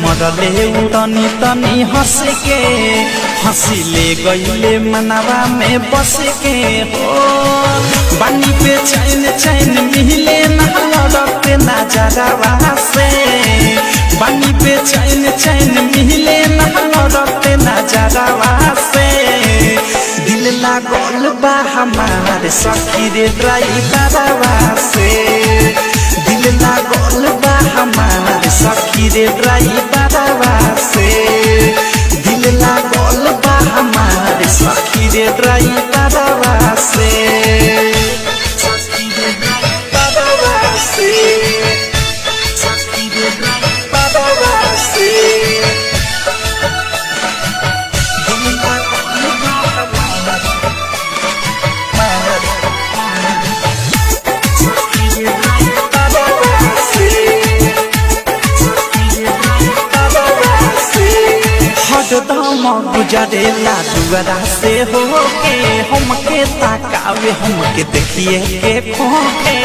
मरले उड़नी तनी हंस के हंसी ले गईले मनवा में बस के हो बानी पे चैन चैन मिले ना लड़ते ना जगवा से बानी पे चैन चैन मिले ना लड़ते ना जगवा से दिल लागल बा हमारे सखी रे ड्राइवरवा से दिल लागल बा हमारे सखी रे ड्राइवरवा से दिल लागल बा हमारे सखी रे ड्राइवरवा से सखी रे ड्राइवरवा से सखी रे ड्राइवरवा से गुजरेला दुआरा से होके हमके ताकावे हमके देखिए के खोके